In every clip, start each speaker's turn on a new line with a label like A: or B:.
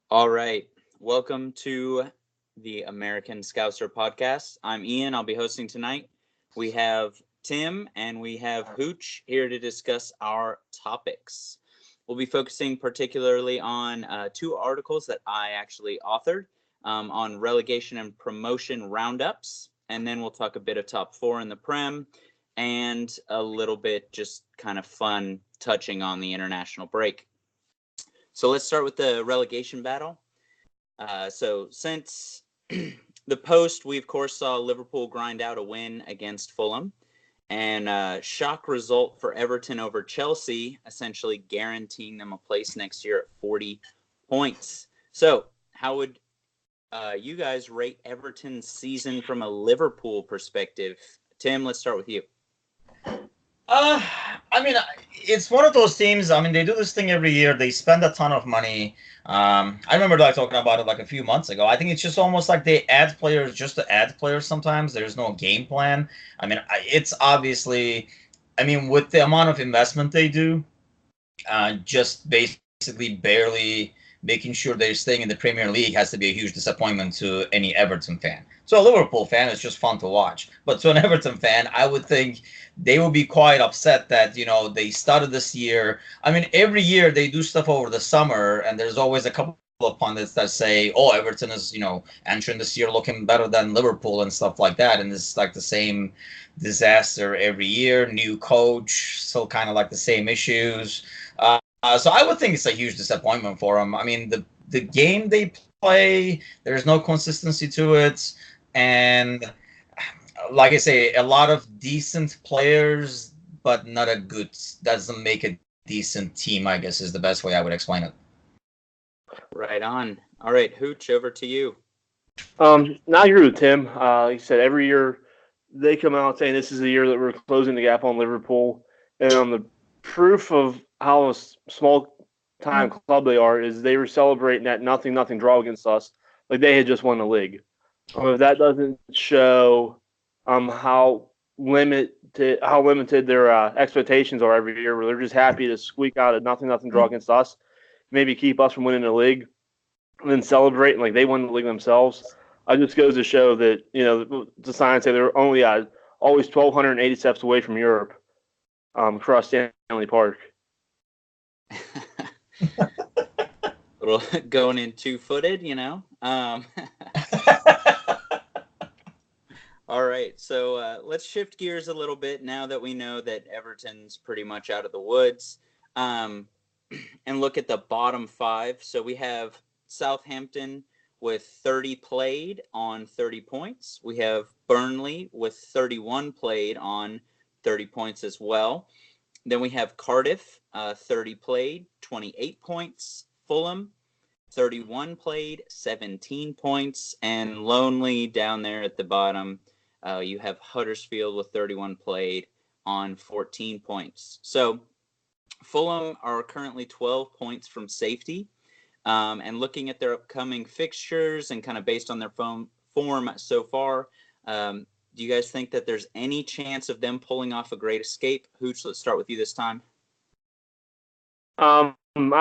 A: All right. Welcome to the American Scouser podcast. I'm Ian. I'll be hosting tonight. We have Tim and we have Hooch here to discuss our topics. We'll be focusing particularly on two articles that I actually authored on relegation and promotion roundups. And then we'll talk a bit of top four in the Prem and a little bit just kind of fun touching on the international break. So let's start with the relegation battle. So since the post, we of course saw Liverpool grind out a win against Fulham, and shock result for Everton over Chelsea, essentially guaranteeing them a place next year at 40 points. So how would you guys rate Everton's season from a Liverpool perspective? Tim, let's start with you.
B: Uh, I mean, it's one of those teams. I mean, they do this thing every year. They spend a ton of money. I remember talking about it like a few months ago. I think it's just almost like they add players just to add players sometimes. There's no game plan. I mean, it's obviously, I mean, with the amount of investment they do, just basically barely making sure they're staying in the Premier League has to be a huge disappointment to any Everton fan. So a Liverpool fan, it's just fun to watch. But to an Everton fan, I would think they will be quite upset that they started this year. I mean, every year they do stuff over the summer, and there's always a couple of pundits that say, "Oh, Everton is entering this year looking better than Liverpool and stuff like that," and it's like the same disaster every year. New coach, still kind of like the same issues. So I would think it's a huge disappointment for them. I mean, the game they play, there's no consistency to it, and like I say, a lot of decent players, but not a good. Doesn't make a decent team, I guess, is the best way I would explain it.
A: Right on. All right, Hooch, over to you.
C: Now I agree with Tim. Like you said, every year they come out saying this is the year that we're closing the gap on Liverpool, and on the proof of how a small time club they are is they were celebrating that nothing draw against us, like they had just won the league. If that doesn't show how limited their expectations are every year, where they're just happy to squeak out a nothing draw against us, maybe keep us from winning the league, and then celebrating like they won the league themselves. It just goes to show that the science say they're only always 1,280 steps away from Europe, across Stanley Park.
A: Little going in two-footed, All right, so let's shift gears a little bit now that we know that Everton's pretty much out of the woods, and look at the bottom five. So we have Southampton with 30 played on 30 points. We have Burnley with 31 played on 30 points as well. Then we have Cardiff, 30 played, 28 points. Fulham, 31 played, 17 points. And lonely down there at the bottom, you have Huddersfield with 31 played on 14 points. So Fulham are currently 12 points from safety. And looking at their upcoming fixtures and kind of based on their form so far, do you guys think that there's any chance of them pulling off a great escape? Hooch, let's start with you this time.
C: I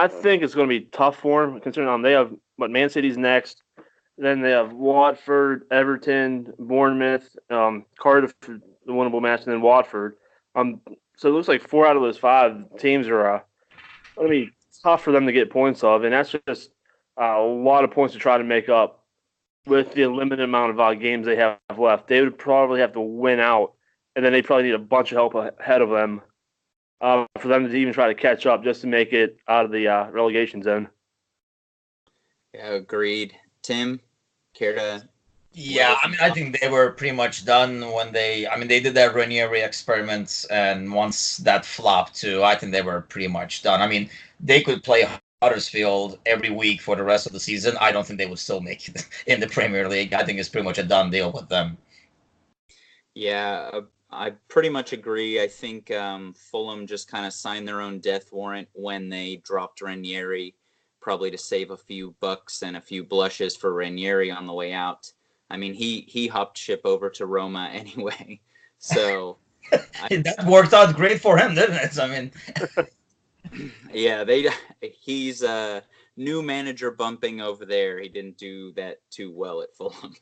C: think it's going to be tough for them, considering they have Man City's next. Then they have Watford, Everton, Bournemouth, Cardiff, the winnable match, and then Watford. So it looks like 4 out of those 5 teams are going to be tough for them to get points of, and that's just a lot of points to try to make up with the limited amount of games they have left. They would probably have to win out, and then they probably need a bunch of help ahead of them for them to even try to catch up just to make it out of the relegation zone.
A: Yeah, agreed. Tim, care to?
B: Yeah, I mean, I think they were pretty much done when they did that Ranieri experiment, and once that flopped too, I think they were pretty much done. I mean, they could play Huddersfield every week for the rest of the season. I don't think they would still make it in the Premier League. I think it's pretty much a done deal with them.
A: Yeah, I pretty much agree. I think Fulham just kind of signed their own death warrant when they dropped Ranieri, probably to save a few bucks and a few blushes for Ranieri on the way out. I mean, he hopped ship over to Roma anyway, so
B: that worked out great for him, didn't it? I mean,
A: yeah, he's new manager bumping over there. He didn't do that too well at Fulham.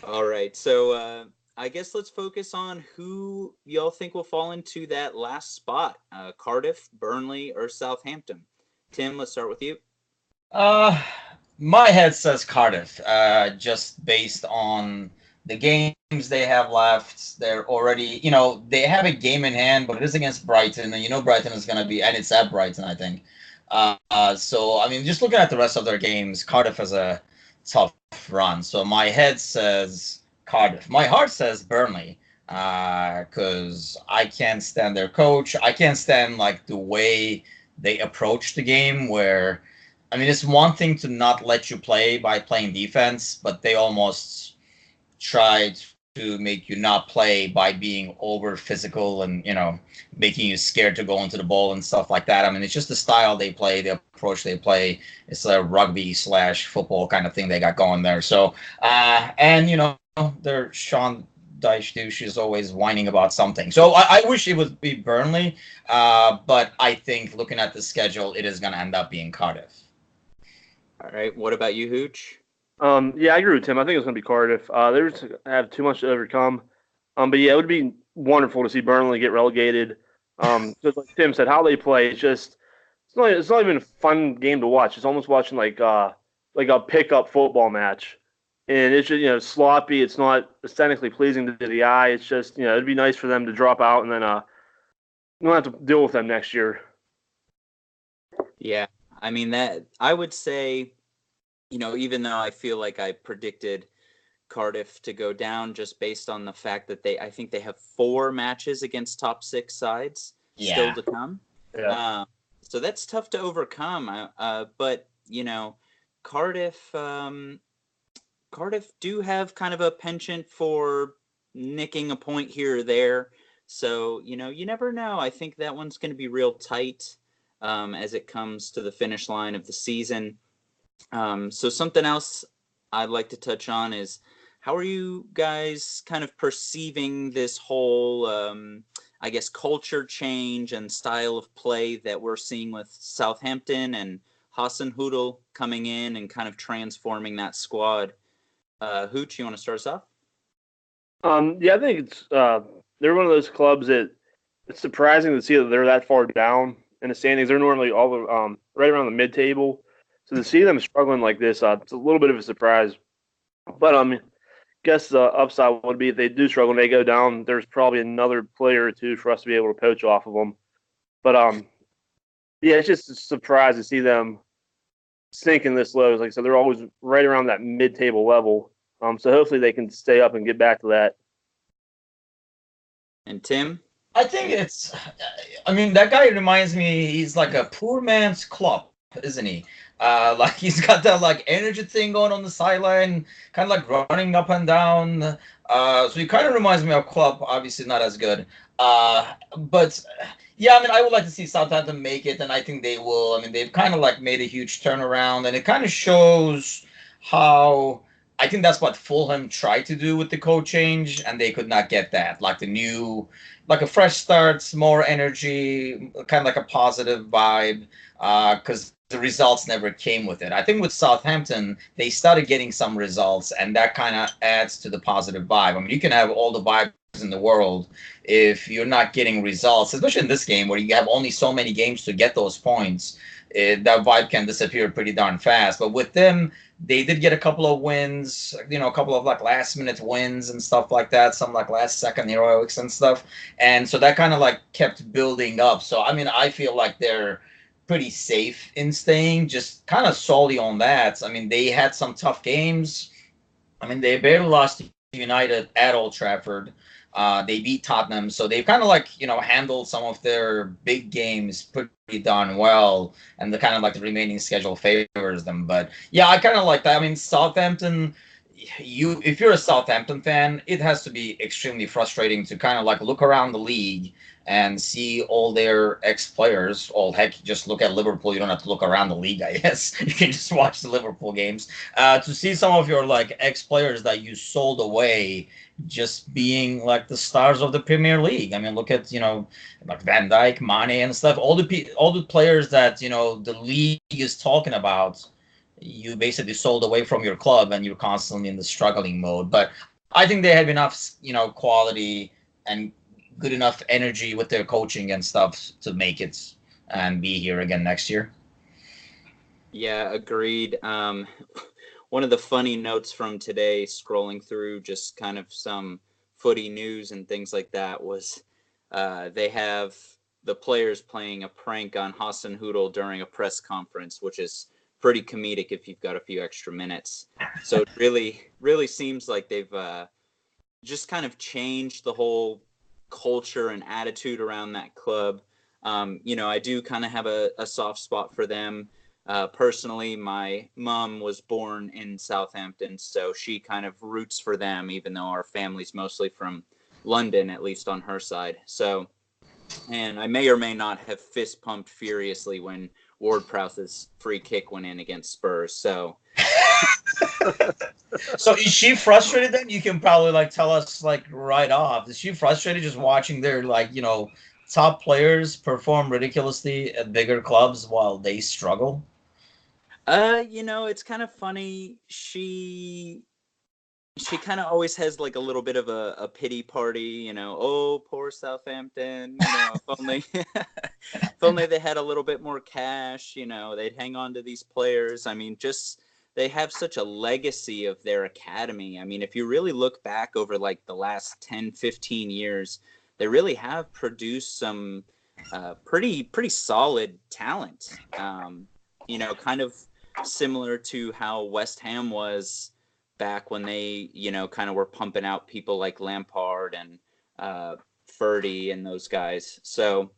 A: All right, so I guess let's focus on who y'all think will fall into that last spot: Cardiff, Burnley, or Southampton. Tim, let's start with you.
B: Uh, my head says Cardiff, just based on the games they have left. They're already, they have a game in hand, but it is against Brighton, and Brighton is going to be, and it's at Brighton, I think. So, I mean, just looking at the rest of their games, Cardiff has a tough run. So my head says Cardiff. My heart says Burnley, because I can't stand their coach. I can't stand like the way they approach the game where I mean, it's one thing to not let you play by playing defense, but they almost try to make you not play by being over physical and, making you scared to go into the ball and stuff like that. I mean, it's just the style they play, the approach they play. It's a rugby/football kind of thing they got going there. So, and, their Sean Dyche douche is always whining about something. So I wish it would be Burnley, but I think looking at the schedule, it is going to end up being Cardiff.
A: All right, what about you, Hooch?
C: Yeah, I agree with Tim. I think it's going to be Cardiff. They just have too much to overcome. But yeah, it would be wonderful to see Burnley get relegated. Just like Tim said, how they play, it's not even a fun game to watch. It's almost watching like a pickup football match, and it's just sloppy. It's not aesthetically pleasing to the eye. It's just it'd be nice for them to drop out and then we don't have to deal with them next year.
A: Yeah, I mean that I would say, even though I feel like I predicted Cardiff to go down just based on the fact that I think they have 4 matches against top 6 sides still to come.
C: Yeah.
A: So that's tough to overcome. But Cardiff, Cardiff do have kind of a penchant for nicking a point here or there. So you never know. I think that one's going to be real tight as it comes to the finish line of the season. So something else I'd like to touch on is how are you guys kind of perceiving this whole, I guess, culture change and style of play that we're seeing with Southampton and Hassan Hudl coming in and kind of transforming that squad? Hooch, you want to start us off?
C: Yeah, I think it's they're one of those clubs that it's surprising to see that they're that far down in the standings. They're normally all right around the mid-table, so to see them struggling like this, it's a little bit of a surprise. But guess the upside would be if they do struggle and they go down, there's probably another player or two for us to be able to poach off of them. But yeah, it's just a surprise to see them sinking this low. Like I said, they're always right around that mid-table level. So hopefully they can stay up and get back to that.
A: And Tim?
B: I think that guy reminds me, he's like a poor man's Klopp, isn't he? Like he's got that like energy thing going on the sideline, kind of like running up and down. So he kind of reminds me of Klopp, obviously not as good. But yeah, I mean, I would like to see Southampton make it, and I think they will. I mean, they've kind of like made a huge turnaround, and it kind of shows how I think that's what Fulham tried to do with the code change, and they could not get that. Like a fresh start, more energy, kind of like a positive vibe, because the results never came with it. I think with Southampton, they started getting some results, and that kind of adds to the positive vibe. I mean, you can have all the vibes in the world if you're not getting results, especially in this game where you have only so many games to get those points. That vibe can disappear pretty darn fast. But with them, they did get a couple of wins, a couple of like last minute wins and stuff like that, some like last second heroics and stuff. And so that kind of like kept building up. So, I mean, I feel like they're pretty safe in staying just kind of solely on that. I mean, they had some tough games. I mean, they barely lost to United at Old Trafford. They beat Tottenham, so they've kind of like handled some of their big games pretty darn well, and the kind of like the remaining schedule favors them. But yeah, I kind of like that. I mean, Southampton. If you're a Southampton fan, it has to be extremely frustrating to kind of like look around the league and see all their ex-players. All heck, just look at Liverpool. You don't have to look around the league, I guess. You can just watch the Liverpool games. To see some of your like ex-players that you sold away just being like the stars of the Premier League. I mean, look at like Van Dijk, Mane, and stuff. All the players that the league is talking about. You basically sold away from your club, and you're constantly in the struggling mode. But I think they have enough, quality and good enough energy with their coaching and stuff to make it and be here again next year.
A: Yeah, agreed. One of the funny notes from today, scrolling through just kind of some footy news and things like that, was they have the players playing a prank on Hassan Hoodle during a press conference, which is pretty comedic if you've got a few extra minutes. So it really seems like they've just kind of changed the whole culture and attitude around that club. I do kind of have a soft spot for them. Personally, my mom was born in Southampton, so she kind of roots for them, even though our family's mostly from London, at least on her side. So, and I may or may not have fist pumped furiously when Ward Prowse's free kick went in against Spurs. So,
B: So is she frustrated then? You can probably like tell us like right off. Is she frustrated just watching their like, top players perform ridiculously at bigger clubs while they struggle?
A: it's kind of funny. She kind of always has like a little bit of a pity party, oh, poor Southampton, if only if only they had a little bit more cash, they'd hang on to these players. I mean, just they have such a legacy of their academy. I mean, if you really look back over like the last 10, 15 years, they really have produced some pretty solid talent. Kind of similar to how West Ham was back when they, kind of were pumping out people like Lampard and Ferdy and those guys. So,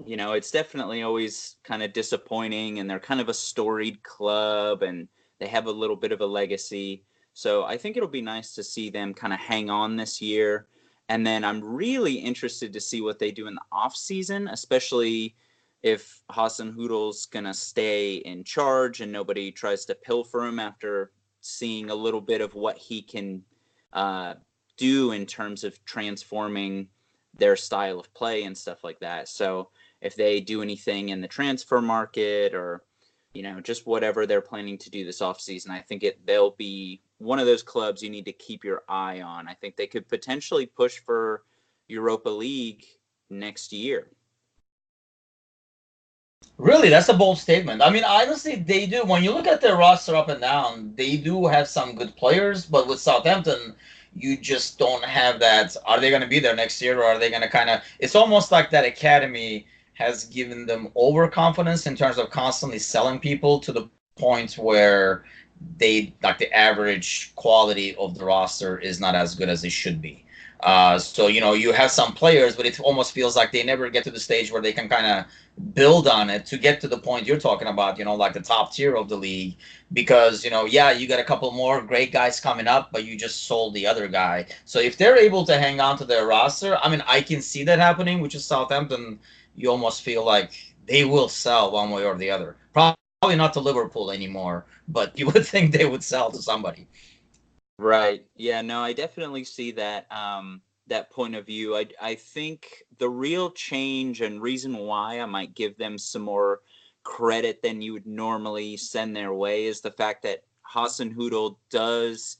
A: it's definitely always kind of disappointing, and they're kind of a storied club and they have a little bit of a legacy. So I think it'll be nice to see them kind of hang on this year. And then I'm really interested to see what they do in the off season, especially if Hassan Hoodle's gonna stay in charge and nobody tries to pilfer him after seeing a little bit of what he can uh, do in terms of transforming their style of play and stuff like that. So if they do anything in the transfer market or just whatever they're planning to do this offseason, I think they'll be one of those clubs you need to keep your eye on. I think they could potentially push for Europa League next year.
B: Really, that's a bold statement. I mean, honestly, they do. When you look at their roster up and down, they do have some good players, but with Southampton, you just don't have that. Are they going to be there next year, or are they going to kind of? It's almost like that academy has given them overconfidence in terms of constantly selling people to the point where they like the average quality of the roster is not as good as it should be. So you have some players, but it almost feels like they never get to the stage where they can kind of build on it to get to the point you're talking about. Like the top tier of the league, because yeah, you got a couple more great guys coming up, but you just sold the other guy. So if they're able to hang on to their roster, I mean, I can see that happening. Which is Southampton. You almost feel like they will sell one way or the other. Probably not to Liverpool anymore, but you would think they would sell to somebody.
A: Right. Yeah, no, I definitely see that point of view. I think the real change and reason why I might give them some more credit than you would normally send their way is the fact that Hassan Hoodle does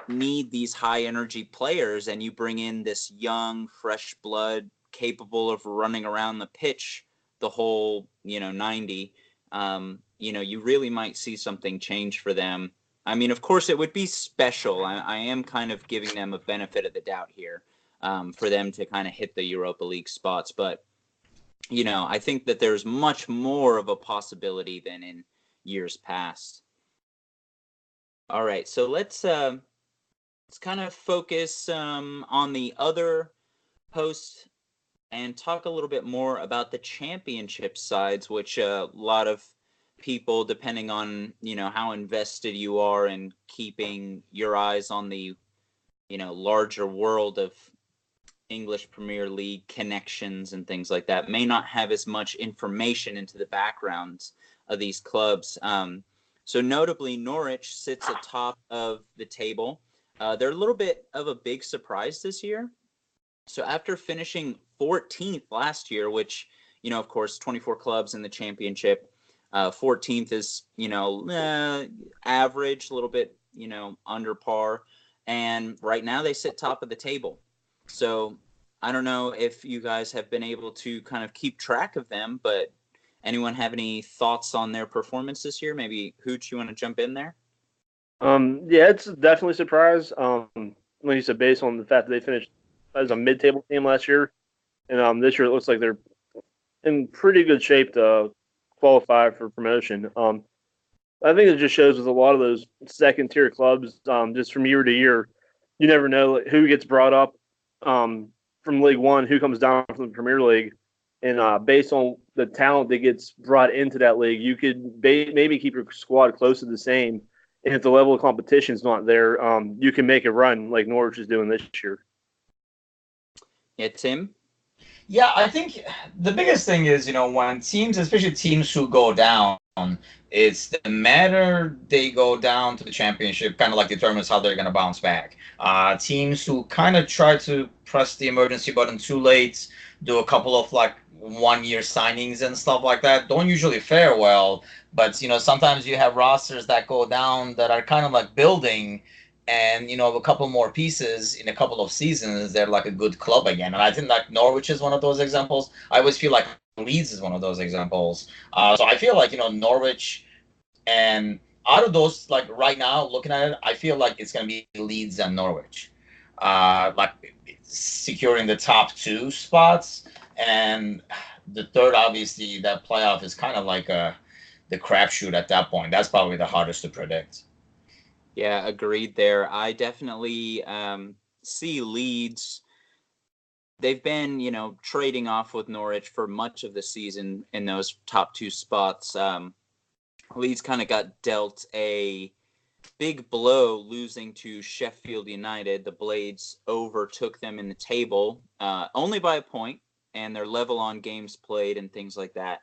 A: need these high energy players, and you bring in this young, fresh blood capable of running around the pitch the whole, 90. You really might see something change for them. I mean, of course, it would be special. I am kind of giving them a benefit of the doubt here, for them to kind of hit the Europa League spots. But, I think that there's much more of a possibility than in years past. All right, so let's kind of focus on the other posts and talk a little bit more about the championship sides, which a lot of people, depending on how invested you are in keeping your eyes on the larger world of English Premier League connections and things like that, may not have as much information into the backgrounds of these clubs. So notably, Norwich sits atop of the table. They're a little bit of a big surprise this year. So after finishing 14th last year, which, of course, 24 clubs in the championship, 14th is, average, a little bit, under par. And right now they sit top of the table. So I don't know if you guys have been able to kind of keep track of them, but anyone have any thoughts on their performance this year? Maybe Hooch, you want to jump in there?
C: Yeah, it's definitely a surprise. Like you said, based on the fact that they finished as a mid-table team last year, and this year it looks like they're in pretty good shape to qualify for promotion. I think it just shows with a lot of those second-tier clubs, just from year to year, you never know who gets brought up from League One, who comes down from the Premier League, and based on the talent that gets brought into that league, you could maybe keep your squad close to the same. And if the level of competition is not there, you can make a run like Norwich is doing this year.
A: Yeah, Tim?
B: Yeah, I think the biggest thing is, when teams, especially teams who go down, it's the matter they go down to the championship kind of like determines how they're going to bounce back. Teams who kind of try to press the emergency button too late, do a couple of like 1 year signings and stuff like that, don't usually fare well. But, sometimes you have rosters that go down that are kind of like building, and a couple more pieces in a couple of seasons, they're like a good club again. And I think like Norwich is one of those examples. I always feel like Leeds is one of those examples. So I feel like Norwich, and out of those, like right now looking at it, I feel like it's gonna be Leeds and Norwich, like securing the top two spots, and the third, obviously, that playoff is kind of like the crapshoot at that point. That's probably the hardest to predict.
A: Yeah, agreed there. I definitely see Leeds. They've been, trading off with Norwich for much of the season in those top two spots. Leeds kind of got dealt a big blow losing to Sheffield United. The Blades overtook them in the table only by a point, and they're level on games played and things like that.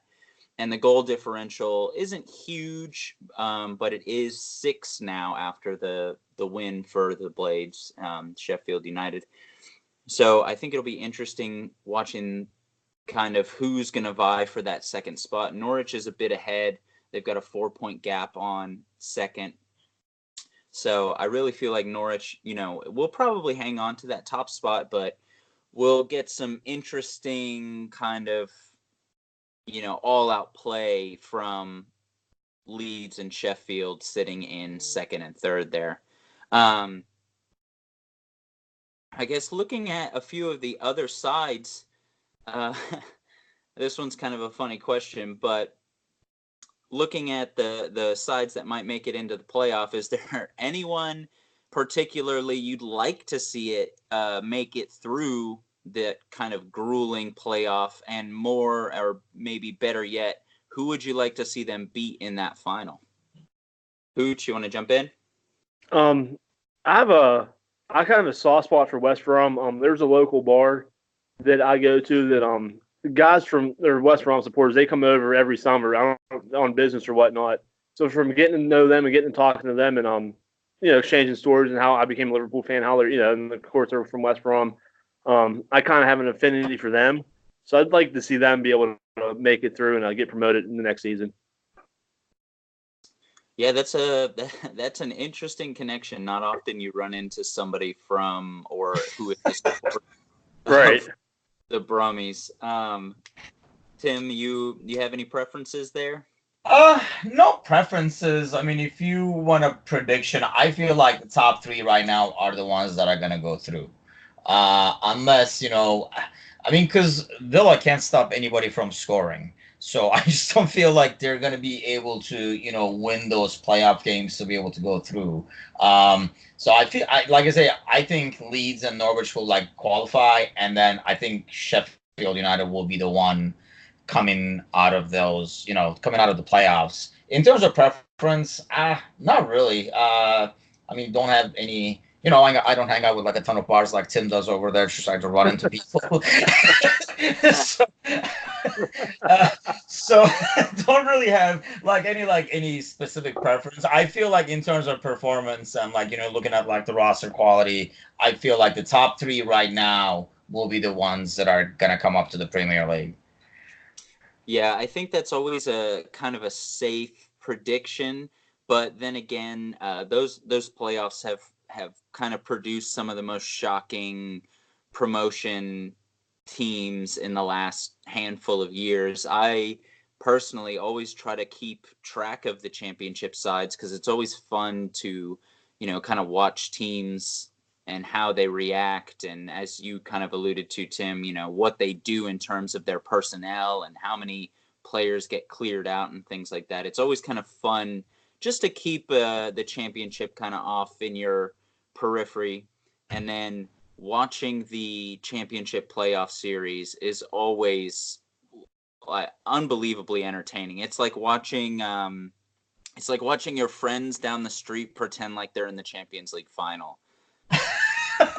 A: And the goal differential isn't huge, but it is 6 now after the win for the Blades, Sheffield United. So I think it'll be interesting watching kind of who's going to vie for that second spot. Norwich is a bit ahead. They've got a 4-point gap on second. So I really feel like Norwich, will probably hang on to that top spot, but we'll get some interesting kind of all-out play from Leeds and Sheffield sitting in second and third there. I guess looking at a few of the other sides, this one's kind of a funny question, but looking at the sides that might make it into the playoff, is there anyone particularly you'd like to see it make it through that kind of grueling playoff, and more, or maybe better yet, who would you like to see them beat in that final? Hooch, you want to jump in?
C: I kind of have a soft spot for West Brom. There's a local bar that I go to that guys from their West Brom supporters, they come over every summer on business or whatnot. So from getting to know them and getting to talking to them and exchanging stories and how I became a Liverpool fan, how they're and of course they're from West Brom. I kind of have an affinity for them, so I'd like to see them be able to make it through and get promoted in the next season.
A: Yeah, that's an interesting connection. Not often you run into somebody from or who is the support
C: right
A: of the Brummies. Tim, you have any preferences there?
B: No preferences. I mean, if you want a prediction, I feel like the top three right now are the ones that are gonna go through. Unless, because Villa can't stop anybody from scoring. So I just don't feel like they're going to be able to, win those playoff games to be able to go through. So like I say, I think Leeds and Norwich will like qualify, and then I think Sheffield United will be the one coming out of those, coming out of the playoffs. In terms of preference, not really. Don't have any. I don't hang out with like a ton of bars like Tim does over there, just trying to run into people. so, uh, so don't really have any specific preference. I feel like in terms of performance and looking at like the roster quality, I feel like the top three right now will be the ones that are gonna come up to the Premier League.
A: Yeah, I think that's always a kind of a safe prediction, but then again, those playoffs have kind of produced some of the most shocking promotion teams in the last handful of years. I personally always try to keep track of the championship sides because it's always fun to, kind of watch teams and how they react. And as you kind of alluded to, Tim, what they do in terms of their personnel and how many players get cleared out and things like that. It's always kind of fun just to keep the championship kind of off in your periphery. And then watching the championship playoff series is always unbelievably entertaining. It's like watching your friends down the street pretend like they're in the Champions League final.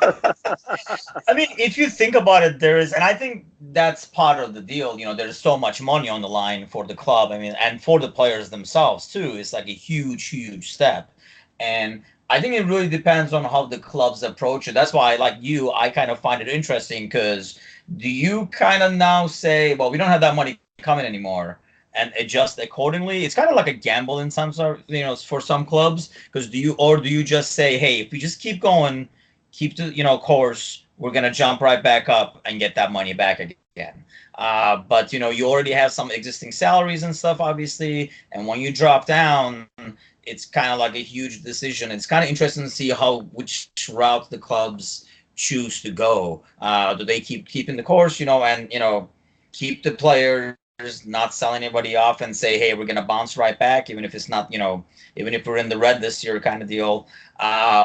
B: I mean, if you think about it, and I think that's part of the deal. There's so much money on the line for the club. I mean, and for the players themselves too. It's like a huge, huge step. And I think it really depends on how the clubs approach it. That's why, like you, I kind of find it interesting because do you kind of now say, well, we don't have that money coming anymore, and adjust accordingly? It's kind of like a gamble in some sort, for some clubs. Because do you just say, hey, if we just keep going, keep the course, we're gonna jump right back up and get that money back again. But you already have some existing salaries and stuff, obviously, and when you drop down, it's kind of like a huge decision. It's kind of interesting to see which route the clubs choose to go. Do they keeping the course, and keep the players, not sell anybody off, and say, hey, we're gonna bounce right back, even if it's not, even if we're in the red this year, kind of deal.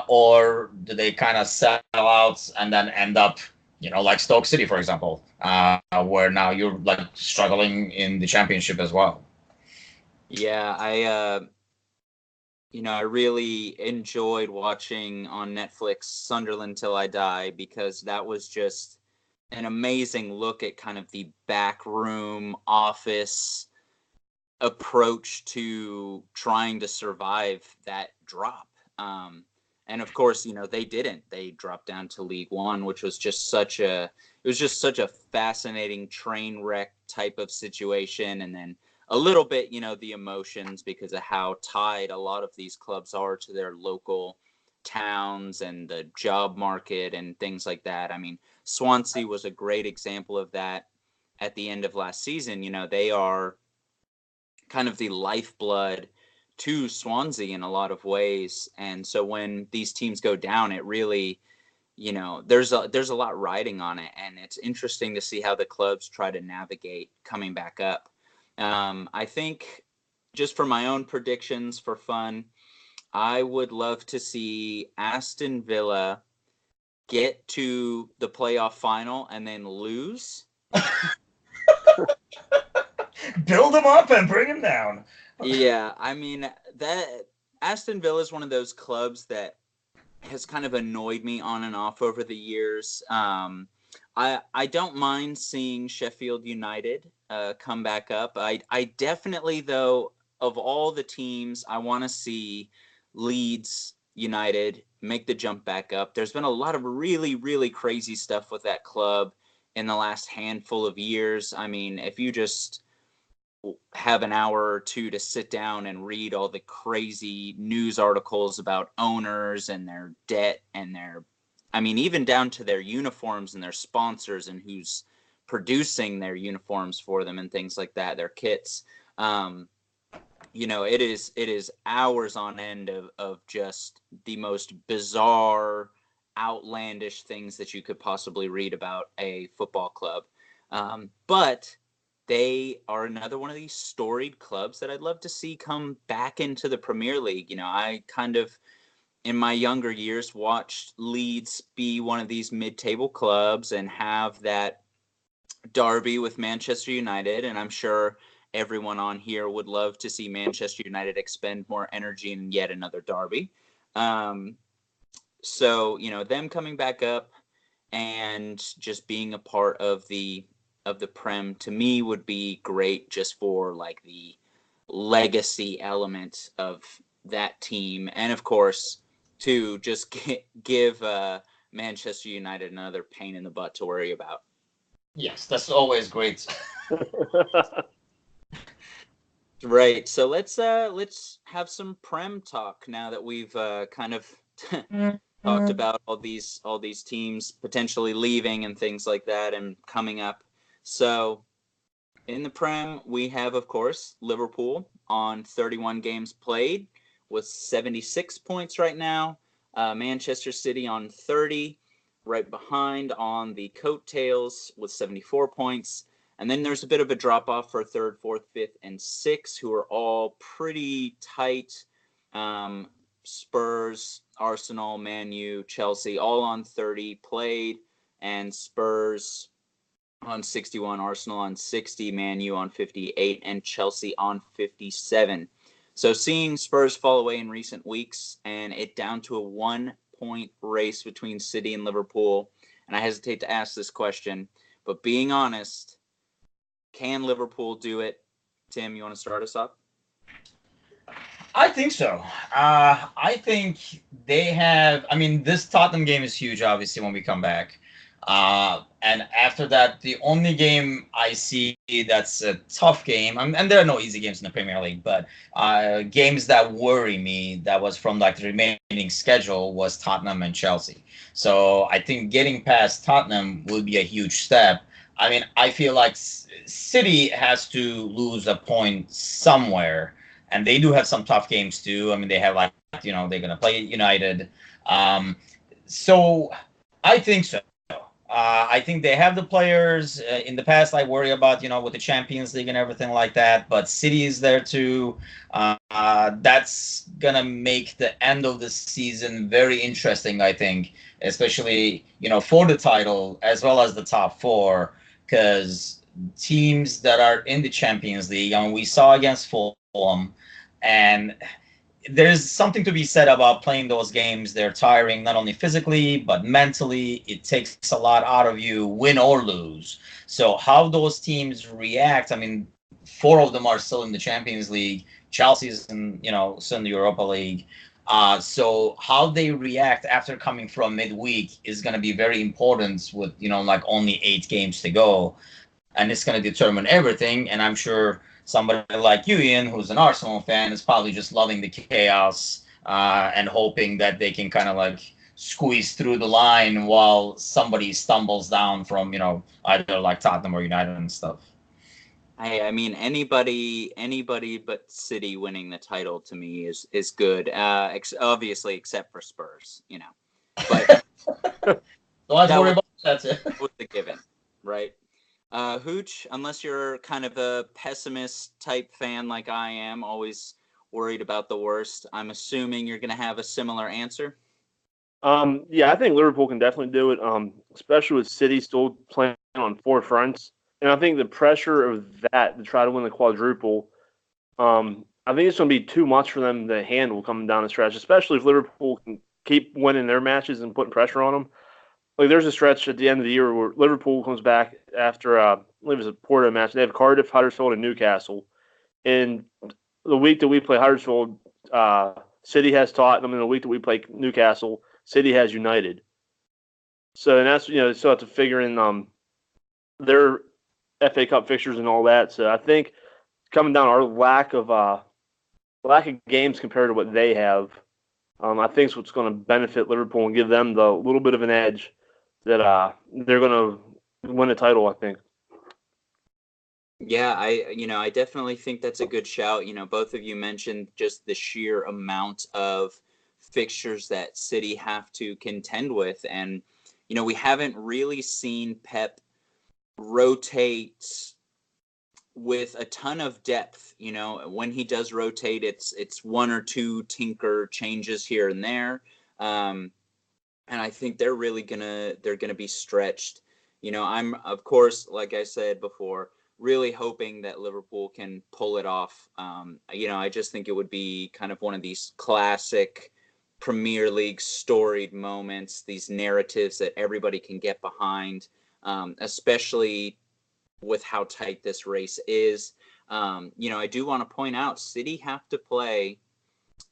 B: Or do they kind of sell out and then end up, like Stoke City, for example, where now you're like struggling in the championship as well?
A: Yeah, I really enjoyed watching on Netflix Sunderland Till I Die because that was just an amazing look at kind of the backroom office approach to trying to survive that drop. And of course, they didn't. They dropped down to League One, which was just such a fascinating train wreck type of situation. And then a little bit, the emotions because of how tied a lot of these clubs are to their local towns and the job market and things like that. I mean, Swansea was a great example of that at the end of last season. They are kind of the lifeblood to Swansea in a lot of ways. And so when these teams go down, it really, there's a lot riding on it. And it's interesting to see how the clubs try to navigate coming back up. I think just for my own predictions for fun, I would love to see Aston Villa get to the playoff final and then lose.
B: Build them up and bring them down.
A: Yeah, I mean that Aston Villa is one of those clubs that has kind of annoyed me on and off over the years. I don't mind seeing Sheffield United come back up. I definitely, though, of all the teams, I want to see Leeds United make the jump back up. There's been a lot of really, really crazy stuff with that club in the last handful of years. I mean, if you just have an hour or two to sit down and read all the crazy news articles about owners and their debt and even down to their uniforms and their sponsors and who's producing their uniforms for them and things like that, their kits. It is hours on end of just the most bizarre, outlandish things that you could possibly read about a football club. But they are another one of these storied clubs that I'd love to see come back into the Premier League. I kind of, in my younger years, watched Leeds be one of these mid-table clubs and have that derby with Manchester United. And I'm sure everyone on here would love to see Manchester United expend more energy in yet another derby. So, them coming back up and just being a part of the Prem to me would be great just for like the legacy element of that team, and of course to just give Manchester United another pain in the butt to worry about.
B: Yes, that's always great.
A: Right. So let's have some Prem talk now that we've kind of talked about all these teams potentially leaving and things like that and coming up. So in the Prem, we have, of course, Liverpool on 31 games played with 76 points right now. Manchester City on 30, right behind on the coattails with 74 points. And then there's a bit of a drop off for third, fourth, fifth, and sixth, who are all pretty tight. Spurs, Arsenal, Man U, Chelsea, all on 30 played, and Spurs on 61, Arsenal on 60, Man U on 58, and Chelsea on 57. So seeing Spurs fall away in recent weeks and it down to a 1-point race between City and Liverpool, and I hesitate to ask this question, but being honest, can Liverpool do it? Tim, you want to start us off?
B: I think so. I think they have. I mean, this Tottenham game is huge, obviously, when we come back. And after that, the only game I see that's a tough game, and there are no easy games in the Premier League, but games that worry me that was from like the remaining schedule was Tottenham and Chelsea. So I think getting past Tottenham would be a huge step. I mean, I feel like City has to lose a point somewhere, and they do have some tough games too. I mean, they have like they're gonna play United, so I think so. I think they have the players. In the past, I worry about with the Champions League and everything like that. But City is there too. That's gonna make the end of the season very interesting. I think, especially for the title as well as the top four, because teams that are in the Champions League, and we saw against Fulham, and there's something to be said about playing those games. They're tiring, not only physically, but mentally. It takes a lot out of you, win or lose. So how those teams react, I mean, four of them are still in the Champions League. Chelsea's still in the Europa League. So how they react after coming from midweek is going to be very important with, like only 8 games to go. And it's going to determine everything. And I'm sure somebody like you, Ian, who's an Arsenal fan, is probably just loving the chaos and hoping that they can kind of like squeeze through the line while somebody stumbles down from, either like Tottenham or United and stuff.
A: I mean, anybody but City winning the title to me is good. Obviously, except for Spurs, But
B: Don't have to worry about that. That's it.
A: Was the given, right? Hooch, unless you're kind of a pessimist type fan like I am, always worried about the worst, I'm assuming you're going to have a similar answer.
C: Yeah, I think Liverpool can definitely do it, especially with City still playing on 4 fronts. And I think the pressure of that to try to win the quadruple, I think it's going to be too much for them to handle coming down the stretch, especially if Liverpool can keep winning their matches and putting pressure on them. Like there's a stretch at the end of the year where Liverpool comes back after I believe it's a Porto match. They have Cardiff, Huddersfield, and Newcastle. And the week that we play Huddersfield, City has Tottenham, and the week that we play Newcastle, City has United. So and that's they still have to figure in their FA Cup fixtures and all that. So I think coming down our lack of games compared to what they have, I think is what's going to benefit Liverpool and give them the little bit of an edge that they're going to win a title, I think.
A: Yeah, I definitely think that's a good shout. Both of you mentioned just the sheer amount of fixtures that City have to contend with. And, we haven't really seen Pep rotate with a ton of depth. When he does rotate, it's one or two tinker changes here and there. And I think they're gonna be stretched. I'm, of course, like I said before, really hoping that Liverpool can pull it off. I just think it would be kind of one of these classic Premier League storied moments, these narratives that everybody can get behind, especially with how tight this race is. I do want to point out City have to play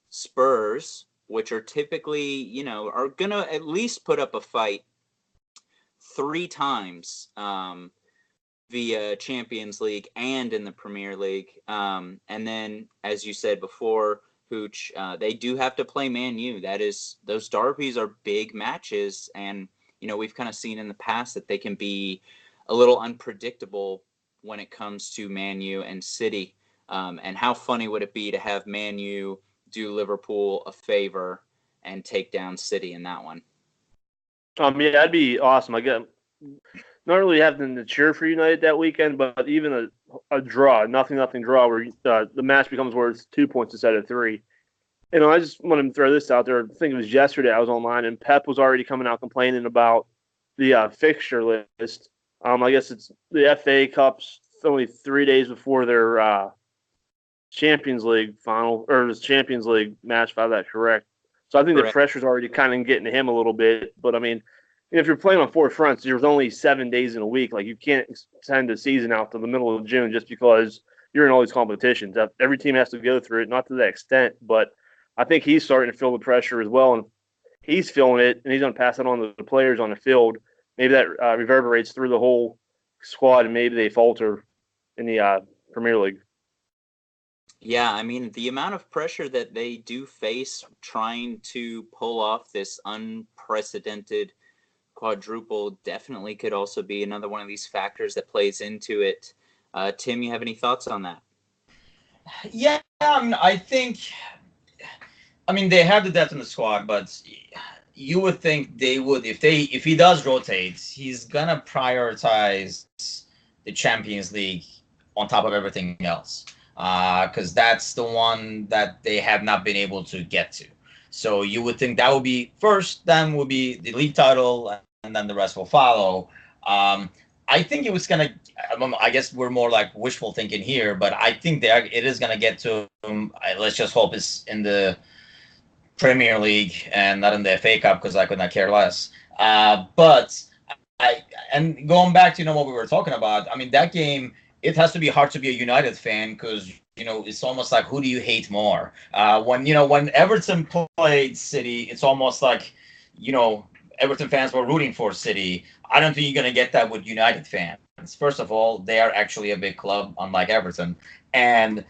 A: Spurs, which are typically, are going to at least put up a fight 3 times via Champions League and in the Premier League. And then, as you said before, Hooch, they do have to play Man U. Those derbies are big matches, and we've kind of seen in the past that they can be a little unpredictable when it comes to Man U and City. And how funny would it be to have Man U do Liverpool a favor and take down City in that one?
C: Yeah, that'd be awesome. I get not really having to cheer for United that weekend, but even a draw, nothing draw, where the match becomes worth 2 points instead of 3. I just want to throw this out there. I think it was yesterday I was online, and Pep was already coming out complaining about the fixture list. I guess it's the FA Cup's only 3 days before their Champions League final, or the Champions League match, if I have that correct. So I think the pressure's already kind of getting to him a little bit. But, I mean, if you're playing on 4 fronts, there's only 7 days in a week. Like, you can't extend the season out to the middle of June just because you're in all these competitions. Every team has to go through it, not to that extent, but I think he's starting to feel the pressure as well, and he's feeling it, and he's going to pass it on to the players on the field. Maybe that reverberates through the whole squad, and maybe they falter in the Premier League.
A: Yeah, I mean, the amount of pressure that they do face trying to pull off this unprecedented quadruple definitely could also be another one of these factors that plays into it. Tim, you have any thoughts on that?
B: Yeah, I think. They have the depth in the squad, but you would think they would if he does rotate, he's gonna prioritize the Champions League on top of everything else, because that's the one that they have not been able to get to. So you would think that would be first, then would be the league title, and then the rest will follow. I think it was gonna. I guess we're more like wishful thinking here, but I think it is gonna get to. Let's just hope it's in the Premier League and not in the FA Cup, because I could not care less. But going back to what we were talking about. That game, it has to be hard to be a United fan, because it's almost like, who do you hate more? When Everton played City, it's almost like Everton fans were rooting for City. I don't think you're gonna get that with United fans. First of all, they are actually a big club, unlike Everton, and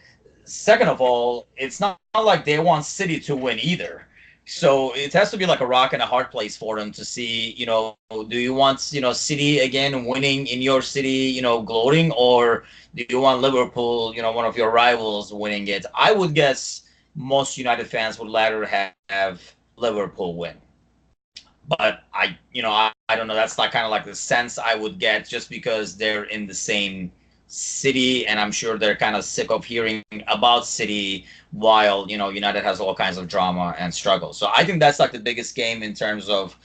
B: second of all, it's not like they want City to win either. So it has to be like a rock and a hard place for them to see, do you want, City again winning in your city, gloating, or do you want Liverpool, one of your rivals, winning it? I would guess most United fans would rather have Liverpool win. But I don't know. That's kind of like the sense I would get, just because they're in the same city, and I'm sure they're kind of sick of hearing about City while United has all kinds of drama and struggle. So I think that's like the biggest game in terms of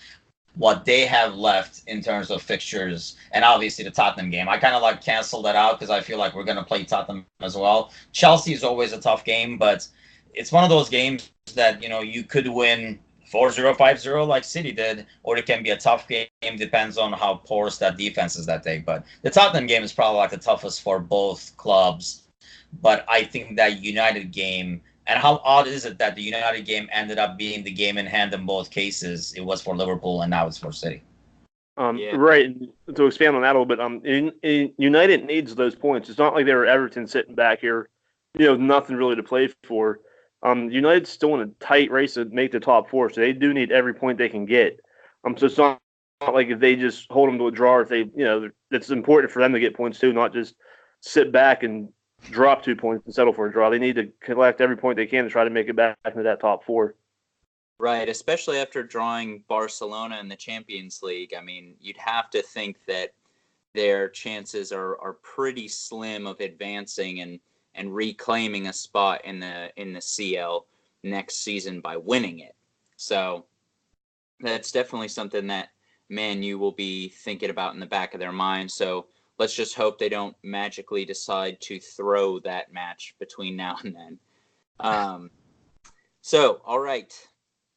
B: what they have left in terms of fixtures, and obviously the Tottenham game. I kind of like canceled that out because I feel like we're going to play Tottenham as well. Chelsea is always a tough game, but it's one of those games that you could win 4-0, 5-0 like City did, or it can be a tough game. Depends on how porous that defense is that day. But the Tottenham game is probably like the toughest for both clubs. But I think that United game, and how odd is it that the United game ended up being the game in hand in both cases? It was for Liverpool, and now it's for City.
C: Yeah. Right. And to expand on that a little bit, United needs those points. It's not like they were Everton sitting back here, nothing really to play for. United's still in a tight race to make the top 4, so they do need every point they can get. So it's not like if they just hold them to a draw, if they, it's important for them to get points too, not just sit back and drop 2 points and settle for a draw. They need to collect every point they can to try to make it back into that top 4.
A: Right, especially after drawing Barcelona in the Champions League. You'd have to think that their chances are pretty slim of advancing and reclaiming a spot in the CL next season by winning it. So that's definitely something that Man U will be thinking about in the back of their mind. So let's just hope they don't magically decide to throw that match between now and then. So, all right.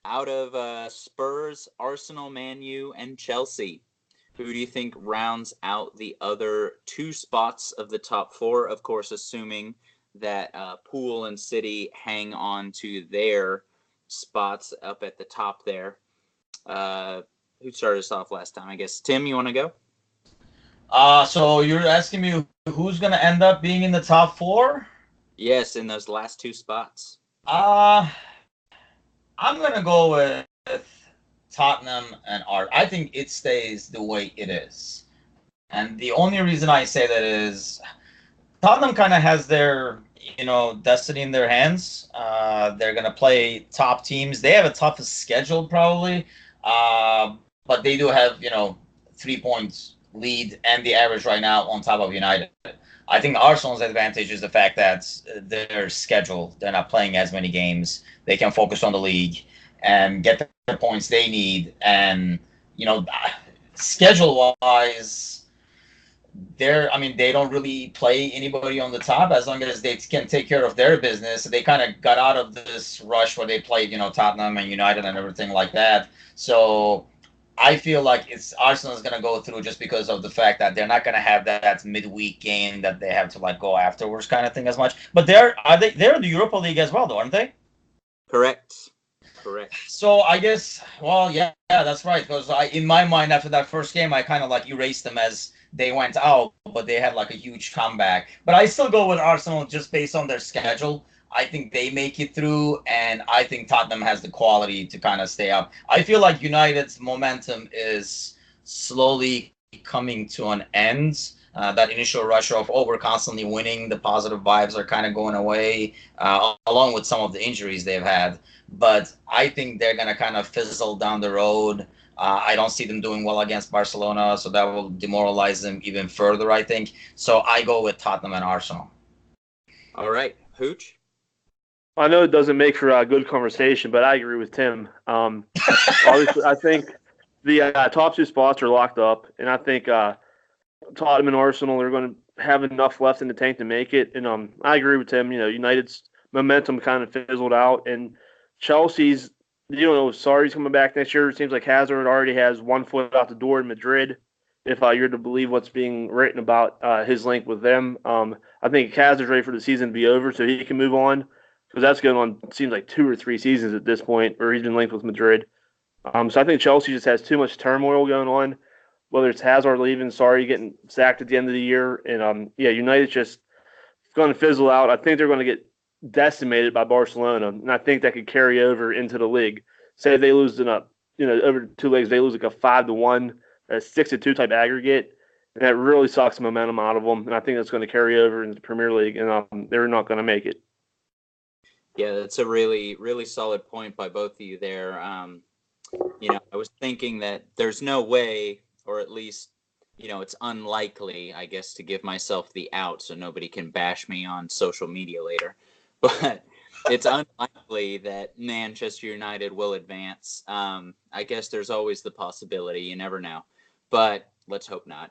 A: out of Spurs, Arsenal, Man U, and Chelsea, who do you think rounds out the other two spots of the top four? Of course, assuming that Poole and City hang on to their spots up at the top there. Who started us off last time? I guess Tim, you want to go?
B: So you're asking me who's going to end up being in the top four?
A: Yes, in those last two spots.
B: Uh, I'm going to go with Tottenham and Art. I think it stays the way it is. And the only reason I say that is Tottenham kind of has their, destiny in their hands. They're going to play top teams. They have a toughest schedule probably, but they do have, 3 points lead and the average right now on top of United. I think Arsenal's advantage is the fact that their schedule, they're not playing as many games. They can focus on the league and get the points they need. And, schedule wise, they don't really play anybody on the top as long as they can take care of their business. They kind of got out of this rush where they played, Tottenham and United and everything like that. So I feel like it's Arsenal's going to go through just because of the fact that they're not going to have that midweek game that they have to go afterwards kind of thing as much. But they're in the Europa League as well, though, aren't they?
A: Correct.
B: So I guess, well, yeah, that's right. Because in my mind, after that first game, I kind of erased them as they went out, but they had a huge comeback. But I still go with Arsenal just based on their schedule. I think they make it through, and I think Tottenham has the quality to kind of stay up. I feel like United's momentum is slowly coming to an end. That initial rush of, we're constantly winning, the positive vibes are kind of going away, along with some of the injuries they've had. But I think they're going to kind of fizzle down the road. I don't see them doing well against Barcelona, so that will demoralize them even further, I think. So I go with Tottenham and Arsenal.
A: All right. Hooch?
C: I know it doesn't make for a good conversation, but I agree with Tim. Obviously, I think the top two spots are locked up, and I think Tottenham and Arsenal are going to have enough left in the tank to make it. And I agree with Tim. United's momentum kind of fizzled out, and Chelsea's, Sarri's coming back next year. It seems like Hazard already has 1 foot out the door in Madrid, if you're to believe what's being written about his link with them. I think Hazard's ready for the season to be over so he can move on, because that's going on, seems like 2 or 3 seasons at this point, where he's been linked with Madrid. So I think Chelsea just has too much turmoil going on, whether it's Hazard leaving, Sarri getting sacked at the end of the year, and United's just going to fizzle out. I think they're going to get decimated by Barcelona, and I think that could carry over into the league. Say they lose over 2 legs, they lose like a 5-1, a 6-2 type aggregate, and that really sucks the momentum out of them. And I think that's going to carry over into the Premier League, and they're not going to make it.
A: Yeah, that's a really, really solid point by both of you there. I was thinking that there's no way, or at least, it's unlikely, I guess, to give myself the out so nobody can bash me on social media later. But it's unlikely that Manchester United will advance. I guess there's always the possibility. You never know. But let's hope not.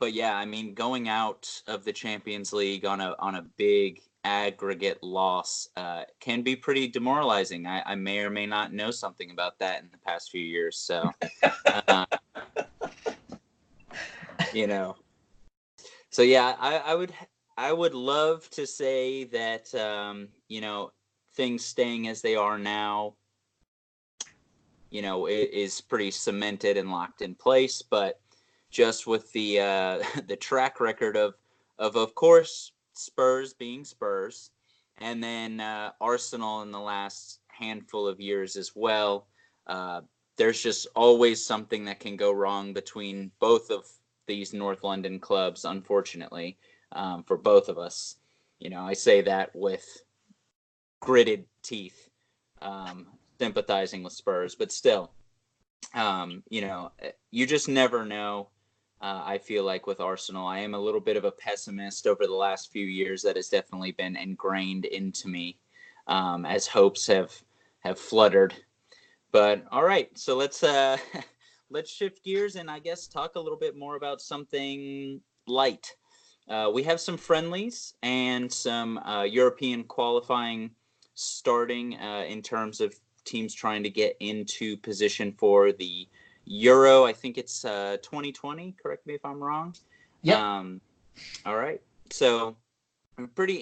A: But yeah, I mean, going out of the Champions League on a big aggregate loss can be pretty demoralizing. I may or may not know something about that in the past few years. So, So yeah, I would love to say that things staying as they are now, it is pretty cemented and locked in place. But just with the the track record of course, Spurs being Spurs, and then Arsenal in the last handful of years as well. There's just always something that can go wrong between both of these North London clubs, unfortunately, for both of us. I say that with gritted teeth, sympathizing with Spurs, but still, you just never know. I feel like with Arsenal, I am a little bit of a pessimist over the last few years. That has definitely been ingrained into me as hopes have fluttered. But all right, so let's let's shift gears and I guess talk a little bit more about something light. We have some friendlies and some European qualifying starting in terms of teams trying to get into position for the Euro. I think it's 2020. Correct me if I'm wrong.
B: Yep.
A: All right. So a pretty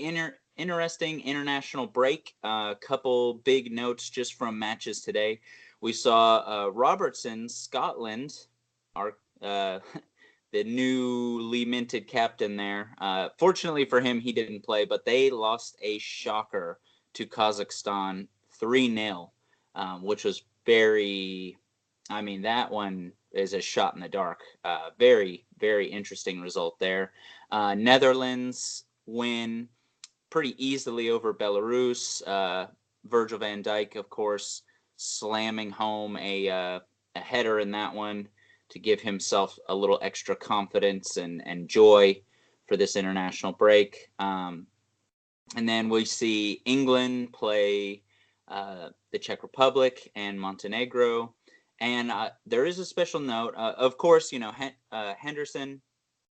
A: interesting international break. A couple big notes just from matches today. We saw Robertson, Scotland, our the newly minted captain there. Fortunately for him, he didn't play, but they lost a shocker to Kazakhstan 3-0, which was very, I mean, that one is a shot in the dark. Very, very interesting result there. Netherlands win pretty easily over Belarus. Virgil van Dijk, of course, slamming home a header in that one to give himself a little extra confidence and joy for this international break. And then we see England play the Czech Republic and Montenegro. And there is a special note. Of course, Henderson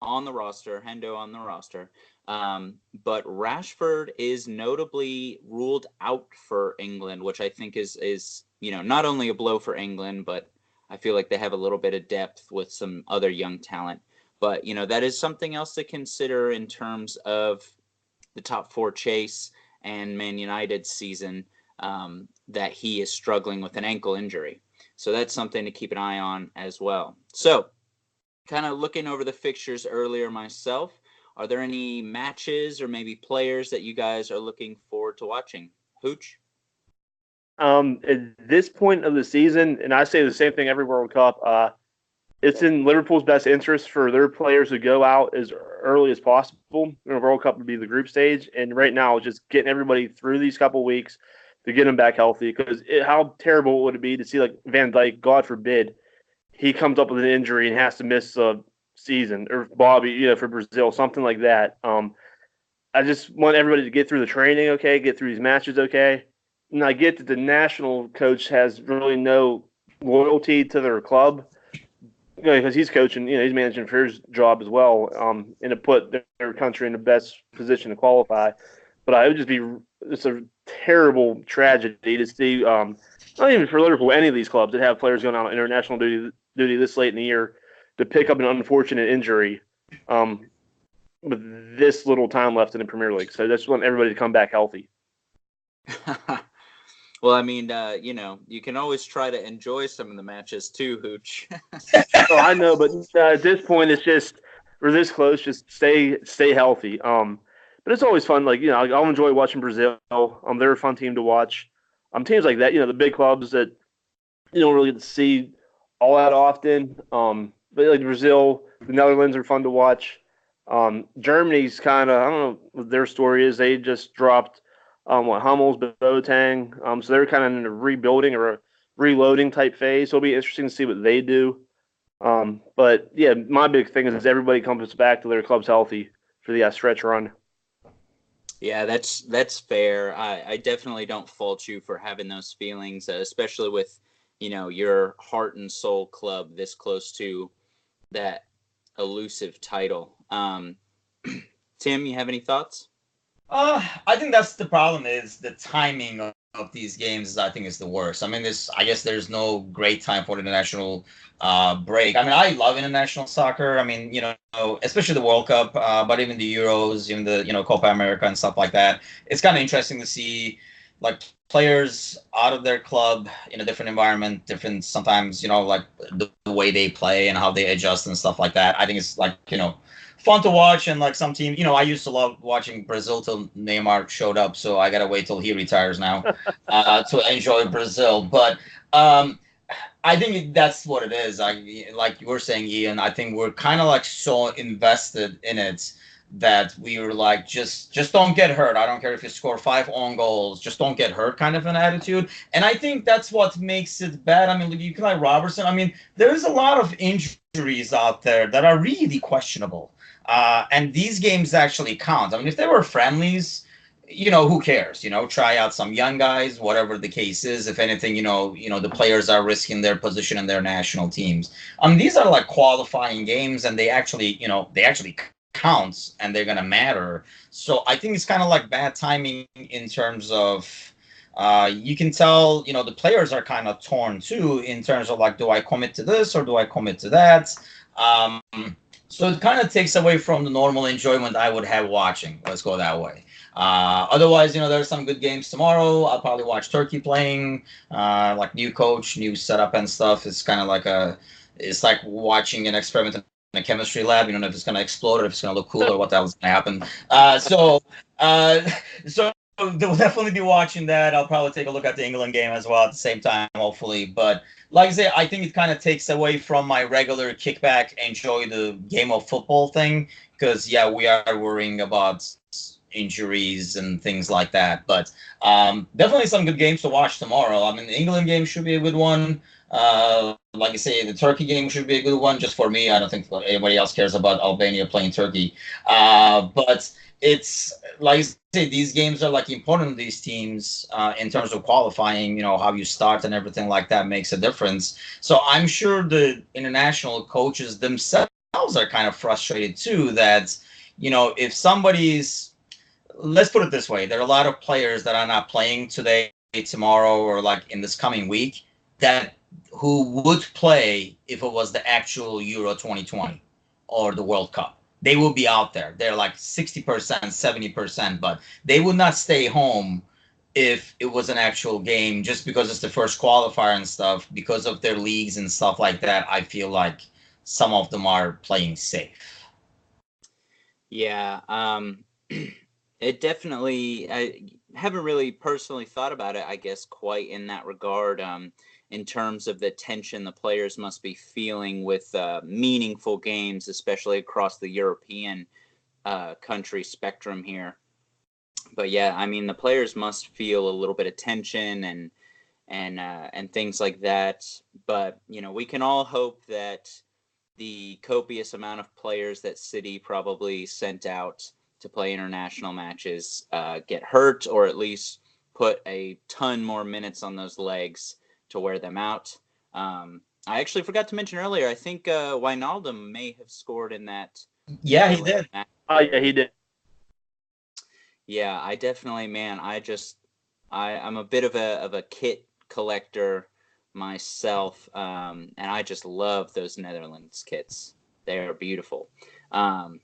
A: on the roster, Hendo on the roster. But Rashford is notably ruled out for England, which I think is not only a blow for England, but I feel like they have a little bit of depth with some other young talent. But, that is something else to consider in terms of the top four chase and Man United's season, that he is struggling with an ankle injury. So that's something to keep an eye on as well. So kind of looking over the fixtures earlier myself, are there any matches or maybe players that you guys are looking forward to watching? Hooch?
C: At this point of the season, and I say the same thing every World Cup, it's in Liverpool's best interest for their players to go out as early as possible. The World Cup would be the group stage, and right now it's just getting everybody through these couple weeks to get them back healthy. Because how terrible would it be to see like Van Dijk, God forbid, he comes up with an injury and has to miss a season, or Bobby, for Brazil, something like that. I just want everybody to get through the training okay, get through these matches okay. And I get that the national coach has really no loyalty to their club, because he's coaching, he's managing for his job as well, and to put their country in the best position to qualify. But it would just be a terrible tragedy to see, not even for Liverpool, any of these clubs that have players going out on international duty this late in the year to pick up an unfortunate injury with this little time left in the Premier League. So I just want everybody to come back healthy.
A: Well, I mean, you can always try to enjoy some of the matches too, Hooch.
C: Oh, I know, but at this point, it's just we're this close. Just stay healthy. But it's always fun. Like I'll enjoy watching Brazil. They're a fun team to watch. Teams like that, the big clubs that you don't really get to see all that often. But like Brazil, the Netherlands are fun to watch. Germany's kind of, I don't know what their story is. They just dropped Hummels, Boateng. So they're kind of in a rebuilding or a reloading type phase. So it'll be interesting to see what they do. But yeah, my big thing is everybody comes back to their clubs healthy for the stretch run.
A: Yeah, that's fair. I definitely don't fault you for having those feelings, especially with, your heart and soul club this close to that elusive title. Tim, you have any thoughts?
B: I think that's the problem, is the timing of these games. I think is the worst. I mean, I guess there's no great time for the international break. I mean, I love international soccer. I mean, especially the World Cup, but even the Euros, even the Copa America and stuff like that. It's kind of interesting to see like players out of their club in a different environment, different sometimes, like the way they play and how they adjust and stuff like that. I think it's like, fun to watch. And like some team, I used to love watching Brazil till Neymar showed up, so I gotta wait till he retires now to enjoy Brazil. But I think that's what it is. Like you were saying, Ian, I think we're kind of like so invested in it that we were like, just don't get hurt. I don't care if you score 5 own goals, just don't get hurt kind of an attitude. And I think that's what makes it bad. I mean, you can like Robertson. I mean, there's a lot of injuries out there that are really questionable. And these games actually count. I mean, if they were friendlies, who cares? Try out some young guys, whatever the case is. If anything, the players are risking their position in their national teams. These are like qualifying games, and they actually counts, and they're gonna matter. So I think it's kind of like bad timing in terms of You can tell, the players are kind of torn too in terms of like, do I commit to this or do I commit to that? Um, so it kind of takes away from the normal enjoyment I would have watching. Let's go that way. Otherwise, there's some good games tomorrow. I'll probably watch Turkey playing, like new coach, new setup and stuff. It's like watching an experiment in a chemistry lab. You don't know if it's going to explode or if it's going to look cool or what the hell's going to happen. Uh, so they'll definitely be watching that. I'll probably take a look at the England game as well at the same time, hopefully. But like I say, I think it kind of takes away from my regular kickback, enjoy the game of football thing. Because, yeah, we are worrying about injuries and things like that. But definitely some good games to watch tomorrow. I mean, the England game should be a good one. Like I say, the Turkey game should be a good one just for me. I don't think anybody else cares about Albania playing Turkey. But it's like I say, these games are like important to these teams in terms of qualifying. How you start and everything like that makes a difference. So I'm sure the international coaches themselves are kind of frustrated too. That if somebody's, let's put it this way, there are a lot of players that are not playing today, tomorrow, or like in this coming week that who would play if it was the actual Euro 2020 or the World Cup. They will be out there. They're like 60%, 70%, but they would not stay home if it was an actual game just because it's the first qualifier and stuff. Because of their leagues and stuff like that, I feel like some of them are playing safe.
A: Yeah, it definitely. I haven't really personally thought about it, I guess, quite in that regard. In terms of the tension the players must be feeling with meaningful games, especially across the European country spectrum here. But yeah, I mean, the players must feel a little bit of tension and things like that. But we can all hope that the copious amount of players that City probably sent out to play international matches get hurt, or at least put a ton more minutes on those legs to wear them out. I actually forgot to mention earlier, I think Wijnaldum may have scored in that
B: Yeah, he
A: Netherlands
B: did.
A: match.
C: Oh yeah, he did.
A: Yeah, I definitely, man. I'm a bit of a kit collector myself, and I just love those Netherlands kits. They are beautiful. Um,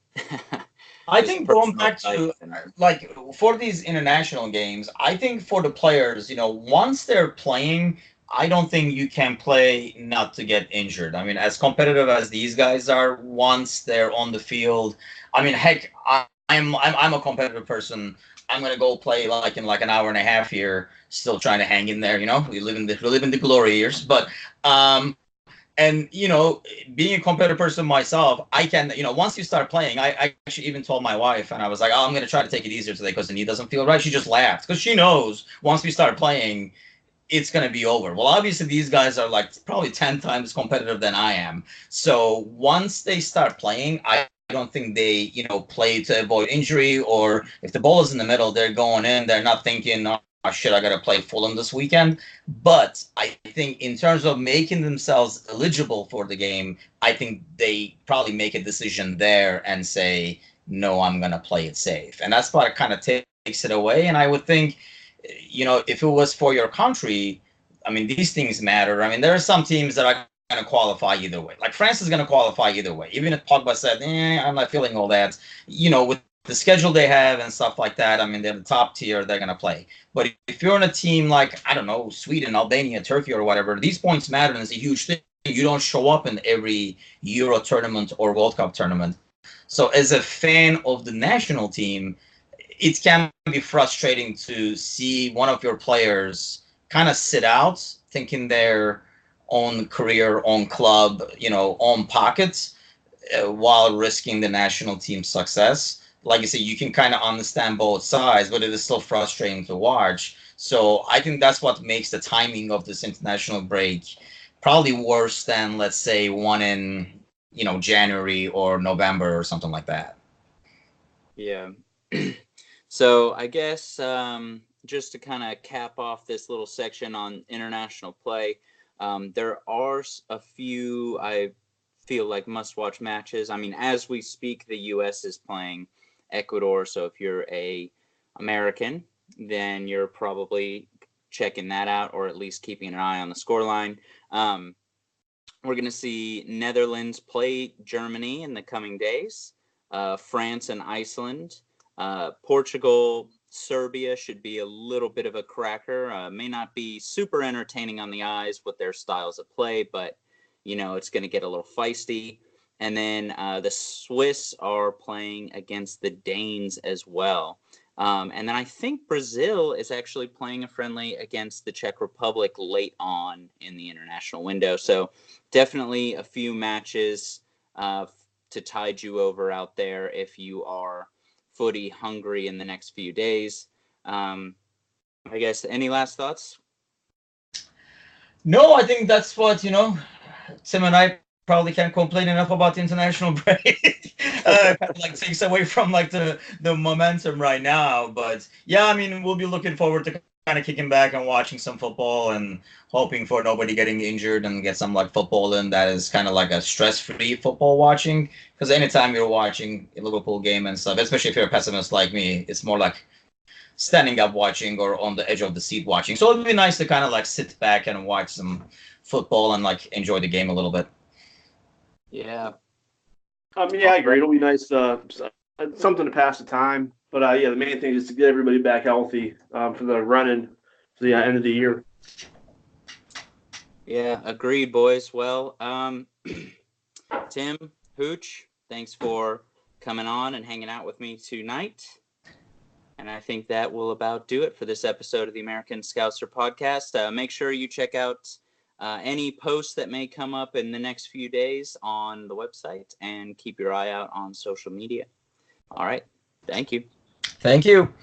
B: I
A: just
B: think going
A: personal
B: back to
A: type and
B: like for these international games, I think for the players, once they're playing, I don't think you can play not to get injured. I mean, as competitive as these guys are, once they're on the field, I mean, heck, I'm a competitive person. I'm gonna go play like in like an hour and a half here, still trying to hang in there. We live in the glory years, but um, and being a competitive person myself, I can, once you start playing, I actually even told my wife, and I was like, oh, I'm going to try to take it easier today because the knee doesn't feel right. She just laughed because she knows once we start playing, it's going to be over. Well, obviously these guys are like probably 10 times competitive than I am. So once they start playing, I don't think they, play to avoid injury, or if the ball is in the middle, they're going in. They're not thinking, oh, shit, I got to play Fulham this weekend. But I think in terms of making themselves eligible for the game, I think they probably make a decision there and say, no, I'm going to play it safe. And that's what kind of takes it away. And I would think, if it was for your country, I mean, these things matter. I mean, there are some teams that are going to qualify either way. Like France is going to qualify either way. Even if Pogba said, I'm not feeling all that, with the schedule they have and stuff like that, I mean, they're the top tier, they're going to play. But if you're in a team like, I don't know, Sweden, Albania, Turkey, or whatever, these points matter, and it's a huge thing. You don't show up in every Euro tournament or World Cup tournament. So as a fan of the national team, it can be frustrating to see one of your players kind of sit out, thinking their own career, own club, own pockets, while risking the national team's success. Like I said, you can kind of understand both sides, but it is still frustrating to watch. So I think that's what makes the timing of this international break probably worse than, let's say, one in January or November or something like that.
A: yeah. So I guess just to kind of cap off this little section on international play, there are a few I feel like must-watch matches. I mean, as we speak, the U.S. is playing Ecuador. So if you're a American, then you're probably checking that out, or at least keeping an eye on the scoreline. We're going to see Netherlands play Germany in the coming days. France and Iceland. Portugal, Serbia should be a little bit of a cracker. May not be super entertaining on the eyes with their styles of play, but, it's going to get a little feisty. And then the Swiss are playing against the Danes as well. And then I think Brazil is actually playing a friendly against the Czech Republic late on in the international window. So definitely a few matches to tide you over out there if you are footy hungry in the next few days. I guess, any last thoughts?
B: No, I think that's what, Tim and I probably can't complain enough about the international break. Kind of like takes away from like the momentum right now. But yeah, I mean, we'll be looking forward to kind of kicking back and watching some football and hoping for nobody getting injured and get some like football in that is kind of like a stress-free football watching. Because anytime you're watching a Liverpool game and stuff, especially if you're a pessimist like me, it's more like standing up watching or on the edge of the seat watching. So it'd be nice to kind of like sit back and watch some football and like enjoy the game a little bit.
A: Yeah.
C: Yeah, I agree. It'll be nice, something to pass the time. But the main thing is to get everybody back healthy for the run-in for the end of the year.
A: Yeah, agreed, boys. Well, Tim, Hooch, thanks for coming on and hanging out with me tonight. And I think that will about do it for this episode of the American Scouser podcast. Make sure you check out any posts that may come up in the next few days on the website, and keep your eye out on social media. All right. Thank you.
B: Thank you.